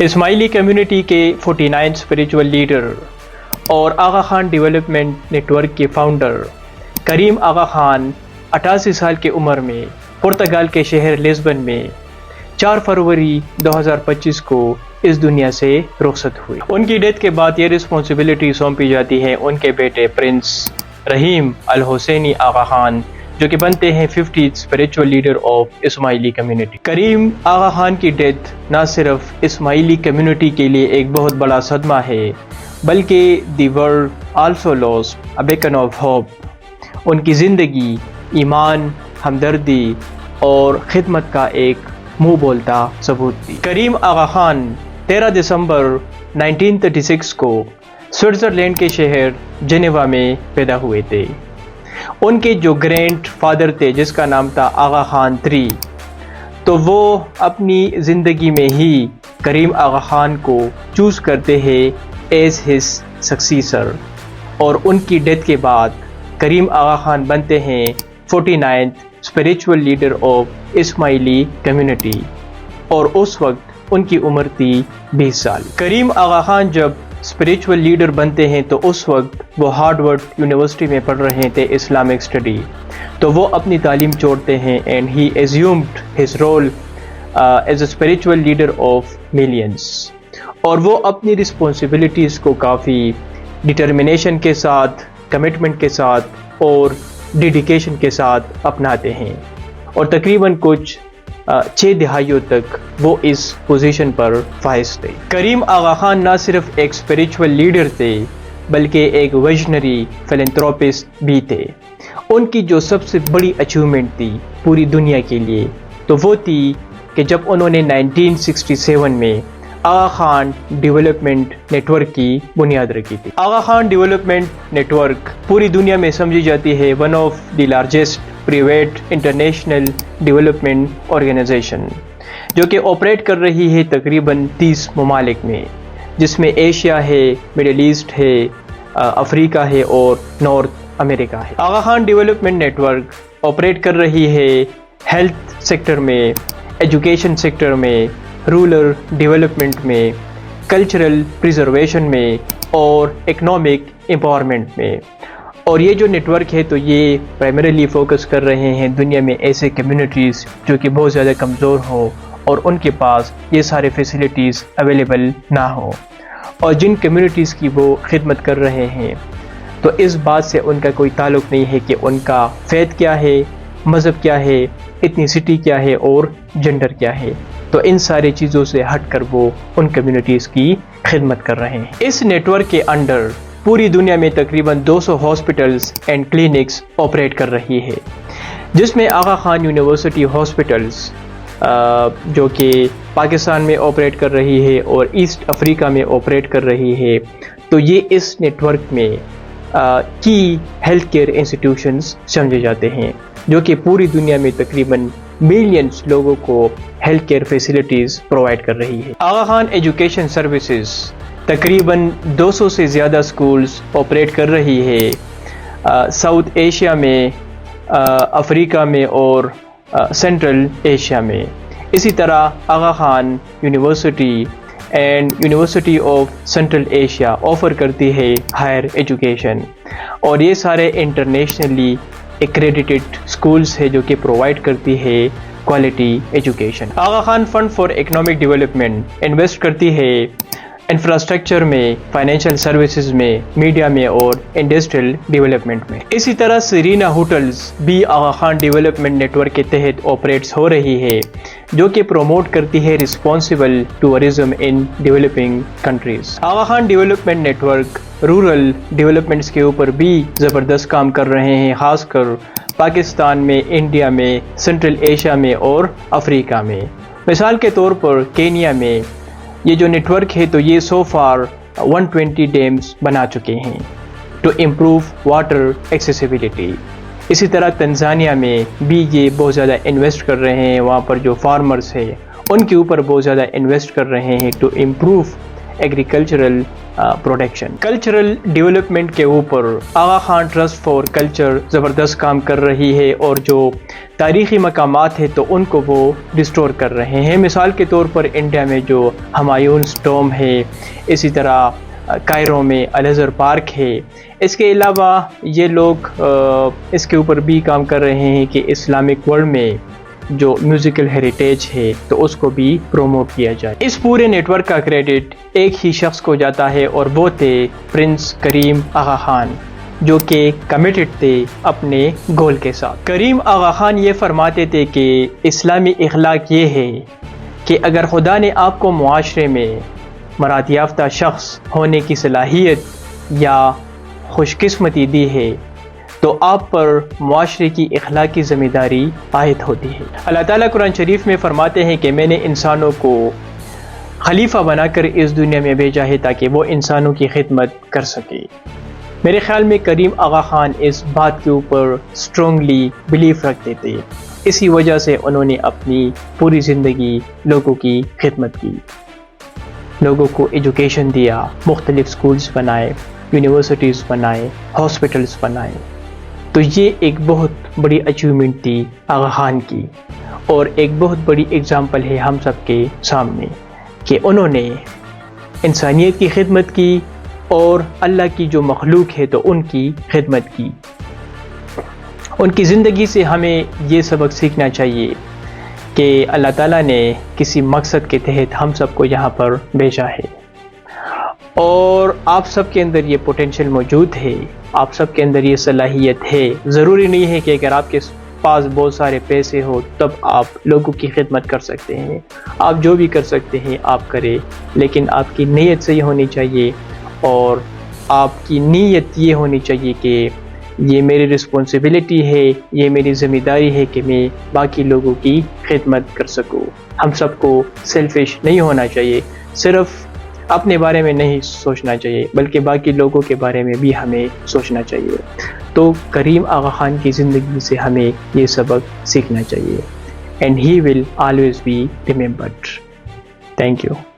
اسماعیلی community کے 49 spiritual leader اور آغا Khan development net work کے فاؤنڈر کریم آغا خان 88 سال کی عمر میں پرتگال کے شہر لسبن میں 4 فروری 2025 کو اس دنیا سے رخصت ہوئی۔ ان کی ڈیتھ کے بعد یہ رسپانسبلٹی سونپی جاتی ہے ان کے بیٹے پرنس رحیم الحسینی آغا خان، جو کہ بنتے ہیں 50 spiritual leader of Ismaili community. Karim Aga Khan کی ڈیتھ نہ صرف اسماعیلی کمیونٹی کے لیے ایک بہت بڑا صدمہ ہے، بلکہ the world also lost a beacon of hope. ان کی زندگی ایمان، ہمدردی اور خدمت کا ایک منہ بولتا ثبوت تھی۔ کریم آغا خان 13 دسمبر 1936 کو سوئٹزرلینڈ کے شہر جنیوا میں پیدا ہوئے تھے۔ ان کے جو گرینڈ فادر تھے جس کا نام تھا آغا خان III، تو وہ اپنی زندگی میں ہی کریم آغا خان کو چوز کرتے ہیں ایز ہز سکسیسر، اور ان کی ڈیتھ کے بعد کریم آغا خان بنتے ہیں 49th spiritual leader of Ismaili community, اور اس وقت ان کی عمر تھی 20 سال۔ کریم آغا خان جب اسپریچول لیڈر بنتے ہیں تو اس وقت وہ ہارورڈ یونیورسٹی میں پڑھ رہے تھے اسلامک اسٹڈی، تو وہ اپنی تعلیم چھوڑتے ہیں and he assumed his role as a spiritual leader of millions, اور وہ اپنی رسپانسبلٹیز کو کافی ڈٹرمنیشن کے ساتھ، کمٹمنٹ کے ساتھ اور ڈیڈیکیشن کے ساتھ اپناتے ہیں، اور تقریباً کچھ 6 دہائیوں تک وہ اس پوزیشن پر فائز تھے۔ کریم آغا خان نہ صرف ایک اسپریچول لیڈر تھے بلکہ ایک ویژنری فلنتھروپسٹ بھی تھے۔ ان کی جو سب سے بڑی اچیومنٹ تھی پوری دنیا کے لیے تو وہ تھی کہ جب انہوں نے 1967 میں Aga Khan development network کی بنیاد رکھی تھی۔ Aga Khan development network پوری دنیا میں سمجھی جاتی ہے one of the largest private international development organization, جو کہ آپریٹ کر رہی ہے تقریباً 30 ممالک میں، جس میں ایشیا ہے، مڈل ایسٹ ہے، افریقہ ہے اور نارتھ امریکہ ہے۔ Aga Khan development network operate کر رہی ہے ہیلتھ سیکٹر میں، ایجوکیشن سیکٹر میں، رورل ڈیولپمنٹ میں، کلچرل پریزرویشن میں اور اکنامک امپاورمنٹ میں۔ اور یہ جو نیٹ ورک ہے تو یہ پرائمریلی فوکس کر رہے ہیں دنیا میں ایسے کمیونٹیز جو کہ بہت زیادہ کمزور ہو اور ان کے پاس یہ سارے فیسلٹیز اویلیبل نہ ہو، اور جن کمیونٹیز کی وہ خدمت کر رہے ہیں تو اس بات سے ان کا کوئی تعلق نہیں ہے کہ ان کا فیتھ کیا ہے، مذہب کیا ہے، ایتھنیسٹی کیا ہے اور جنڈر کیا ہے، تو ان ساری چیزوں سے ہٹ کر وہ ان کمیونٹیز کی خدمت کر رہے ہیں۔ اس نیٹ ورک کے انڈر پوری دنیا میں تقریباً 200 ہاسپٹلز اینڈ کلینکس آپریٹ کر رہی ہے، جس میں آغا خان یونیورسٹی ہاسپٹلز جو کہ پاکستان میں آپریٹ کر رہی ہے اور ایسٹ افریقہ میں آپریٹ کر رہی ہے، تو یہ اس نیٹ ورک میں کی ہیلتھ کیئر انسٹیٹیوشنز سمجھے جاتے ہیں، جو کہ پوری دنیا میں تقریباً ملینز لوگوں کو ہیلتھ کیئر فیسلٹیز پرووائڈ کر رہی ہے۔ آغا خان ایجوکیشن سروسز تقریباً 200 سے زیادہ سکولز آپریٹ کر رہی ہے ساؤتھ ایشیا میں، افریقہ میں اور سینٹرل ایشیا میں۔ اسی طرح Aga Khan university and university of central Asia offer کرتی ہے ہائر ایجوکیشن، اور یہ سارے انٹرنیشنلی ایکریڈیٹڈ سکولز ہے جو کہ پرووائڈ کرتی ہے quality education. Aga Khan fund for economic development invest کرتی ہے انفراسٹرکچر میں، فائنینشیل سروسز میں، میڈیا میں اور انڈسٹریل ڈیولپمنٹ میں۔ اسی طرح سرینا ہوٹلز بھی آغا خان ڈیولپمنٹ نیٹ ورک کے تحت آپریٹس ہو رہی ہے، جو کہ پروموٹ کرتی ہے responsible tourism in developing countries. Aga Khan development network rural developments کے اوپر بھی زبردست کام کر رہے ہیں، خاص کر پاکستان میں، انڈیا میں، سینٹرل ایشیا میں اور افریقہ میں۔ مثال کے طور پر کینیا میں یہ جو نیٹ ورک ہے تو یہ سو فار 120 ڈیمز بنا چکے ہیں ٹو امپروو واٹر ایکسیسیبلٹی۔ اسی طرح تنزانیہ میں بھی یہ بہت زیادہ انویسٹ کر رہے ہیں، وہاں پر جو فارمرز ہیں ان کے اوپر بہت زیادہ انویسٹ کر رہے ہیں to improve agricultural protection. Cultural development کے اوپر Aga Khan trust for culture زبردست کام کر رہی ہے اور جو تاریخی مقامات ہیں تو ان کو وہ ریسٹور کر رہے ہیں. مثال کے طور پر انڈیا میں جو ہمایونس ٹوم ہے، اسی طرح کائرو میں الازہر پارک ہے. اس کے علاوہ یہ لوگ اس کے اوپر بھی کام کر رہے ہیں کہ اسلامک ورلڈ میں جو میوزیکل ہیریٹیج ہے تو اس کو بھی پروموٹ کیا جائے. اس پورے نیٹ ورک کا کریڈٹ ایک ہی شخص کو جاتا ہے اور وہ تھے پرنس کریم آغا خان، جو کہ کمیٹڈ تھے اپنے گول کے ساتھ. کریم آغا خان یہ فرماتے تھے کہ اسلامی اخلاق یہ ہے کہ اگر خدا نے آپ کو معاشرے میں مراد یافتہ شخص ہونے کی صلاحیت یا خوش قسمتی دی ہے تو آپ پر معاشرے کی اخلاقی ذمہ داری عائد ہوتی ہے. اللہ تعالیٰ قرآن شریف میں فرماتے ہیں کہ میں نے انسانوں کو خلیفہ بنا کر اس دنیا میں بھیجا ہے تاکہ وہ انسانوں کی خدمت کر سکے. میرے خیال میں کریم آغا خان اس بات کے اوپر اسٹرانگلی بلیف رکھتے تھے. اسی وجہ سے انہوں نے اپنی پوری زندگی لوگوں کی خدمت کی، لوگوں کو ایجوکیشن دیا، مختلف سکولز بنائے، یونیورسٹیز بنائے، ہاسپٹلز بنائے. تو یہ ایک بہت بڑی اچیومنٹ تھی آغا خان کی، اور ایک بہت بڑی اگزامپل ہے ہم سب کے سامنے کہ انہوں نے انسانیت کی خدمت کی اور اللہ کی جو مخلوق ہے تو ان کی خدمت کی. ان کی زندگی سے ہمیں یہ سبق سیکھنا چاہیے کہ اللہ تعالیٰ نے کسی مقصد کے تحت ہم سب کو یہاں پر بھیجا ہے، اور آپ سب کے اندر یہ پوٹینشیل موجود ہے، آپ سب کے اندر یہ صلاحیت ہے. ضروری نہیں ہے کہ اگر آپ کے پاس بہت سارے پیسے ہو تب آپ لوگوں کی خدمت کر سکتے ہیں. آپ جو بھی کر سکتے ہیں آپ کریں، لیکن آپ کی نیت صحیح ہونی چاہیے، اور آپ کی نیت یہ ہونی چاہیے کہ یہ میری رسپانسبلٹی ہے، یہ میری ذمہ داری ہے کہ میں باقی لوگوں کی خدمت کر سکوں. ہم سب کو سیلفش نہیں ہونا چاہیے، صرف اپنے بارے میں نہیں سوچنا چاہیے بلکہ باقی لوگوں کے بارے میں بھی ہمیں سوچنا چاہیے. تو کریم آغا خان کی زندگی سے ہمیں یہ سبق سیکھنا چاہیے. And he will always be remembered. Thank you.